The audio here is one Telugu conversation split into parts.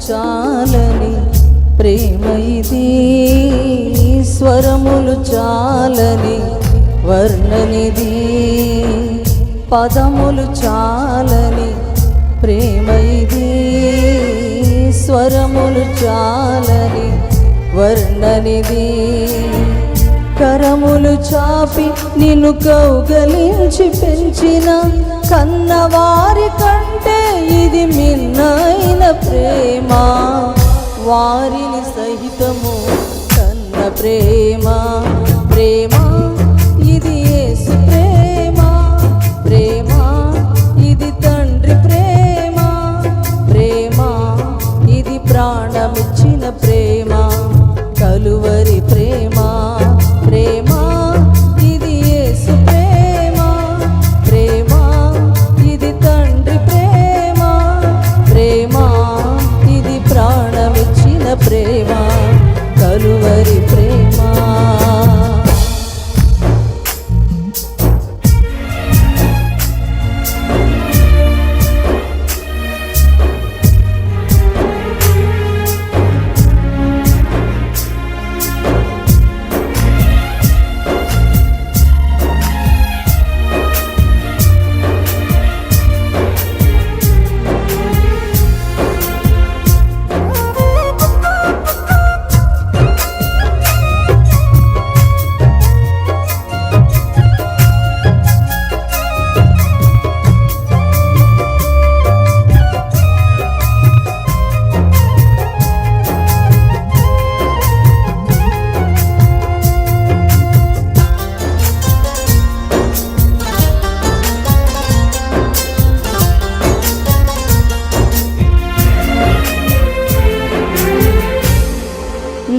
చాలని ప్రేమ ఇది, స్వరములు చాలని వర్ణనిది, పదములు చాలని ప్రేమ ఇది, స్వరములు చాలని వర్ణనిది. కరములు చాపి నిన్ను కౌగలించి పెంచిన కన్నవారి కంటే ఇది మిన్నైన ప్రేమ, వారిని సహితము కన్న ప్రేమ. ప్రేమ ఇది యేసు ప్రేమ, ప్రేమ ఇది తండ్రి ప్రేమ, ప్రేమ ఇది ప్రాణమిచ్చిన ప్రేమ, కలువరి ప్రేమ. ప్రేమ ఇది యేసు ప్రేమ, ప్రేమ ఇది తండ్రి ప్రేమ, ప్రేమ ఇది ప్రాణమిచ్చిన ప్రేమ, కలువరి ప్రేమ.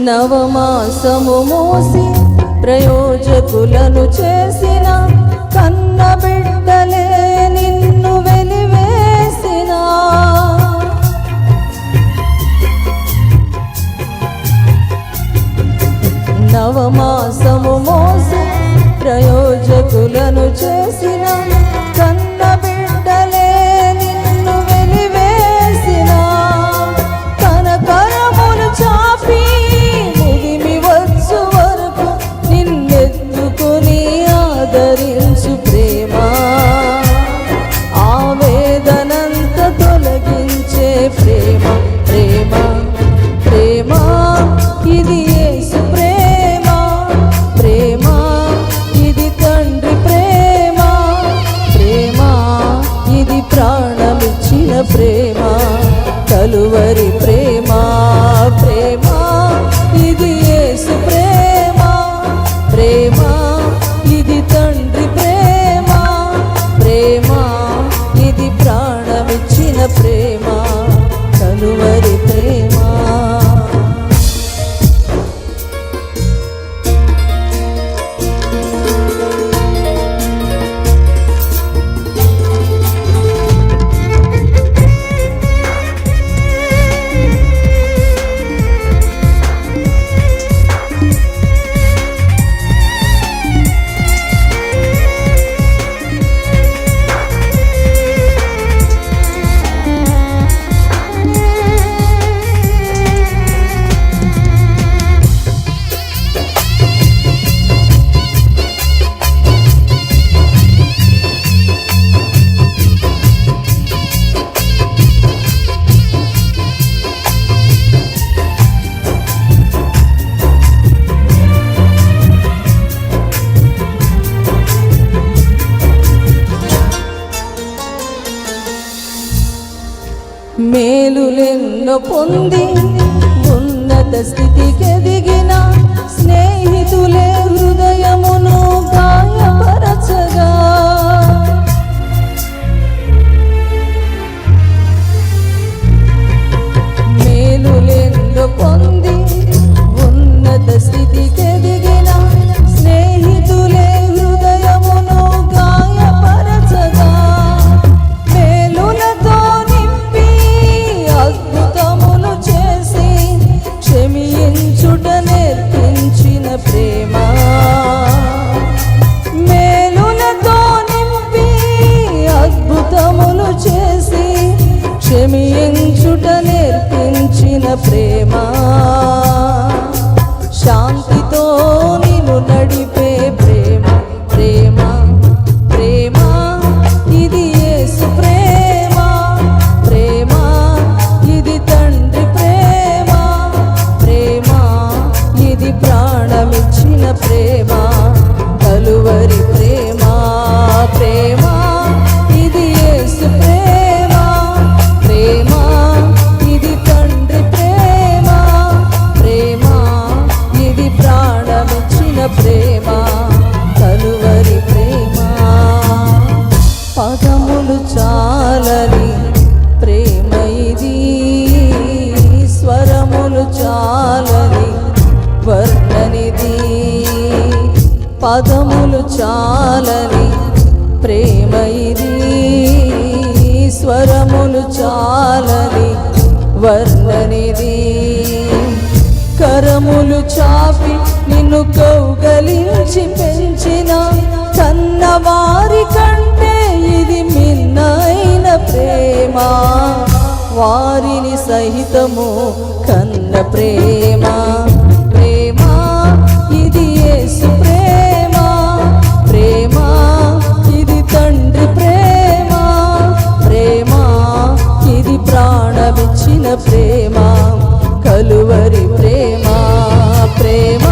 నవమాసము మోసి ప్రయోజకులను చేసిన కన్న బిడ్డలే నిన్ను వెలివేసిన, నవమాసము మోసి ప్రయోజకులను చేసిన కన్న బిడ్డలే నిన్ను వెలివేసిన, తన కరములు చాపి ఆదరించు ప్రేమ, ఆవేదనంత తొలగించే ప్రేమ. ప్రేమ ప్రేమ ఇది యేసు ప్రేమ, ప్రేమ ఇది తండ్రి ప్రేమ, ప్రేమ ఇది ప్రాణమిచ్చిన ప్రేమ, కలువరి ప్రేమ. ప్రేమ ఇది యేసు ప్రేమ, ప్రేమ ఇది తండ్రి ప్రేమ, ప్రేమ ఇది ప్రాణమిచ్చిన ప్రేమ, కలువరి ప్రేమ. మేలులెన్నో పొంది ఉన్నత స్థితికి ఎదిగిన స్నేహితులే హృదయమును గాయపరచగా, మేలులెన్నో పొంది ఉన్నత స్థితికి ఎదిగిన స్నేహితులే హృదయమును గాయపరచగా, మేలులతో నింపి అద్భుతములు చేసి క్షమించుట నేర్పించిన ప్రేమ, క్షమించుట నేర్పించిన ప్రేమ, శాంతితో నిన్ను నడిపే ప్రేమ. ప్రేమ ప్రేమ ఇది యేసు ప్రేమ. ప్రేమ ఇది తండ్రి ప్రేమ. ప్రేమ ఇది ప్రాణమిచ్చిన ప్రేమ. కలువరి ప్రేమ. ప్రేమ ఇది యేసు ప్రేమ. ప్రేమ ఇది తండ్రి ప్రేమ. ప్రేమ ఇది ప్రాణమిచ్చిన ప్రేమ. కలువరి ప్రేమ. పదములు చాలని ప్రేమ ఇది, స్వరములు చాలని వర్ణనిది. పదములు చాలని ప్రేమ ఇది, స్వరములు చాలని వర్ణనిది. కరములు చాపి నిన్ను కౌగలించి పెంచిన కన్నవారి కంటే ఇది మిన్నైన ప్రేమ. వారిని సహితము కన్న ప్రేమ. ప్రేమ ఇది యేసు ప్రేమ. ప్రేమ ఇది తండ్రి ప్రేమ. ప్రేమ ఇది ప్రాణమిచ్చిన ప్రేమ. కలువరి ప్రేమ. ప్రేమ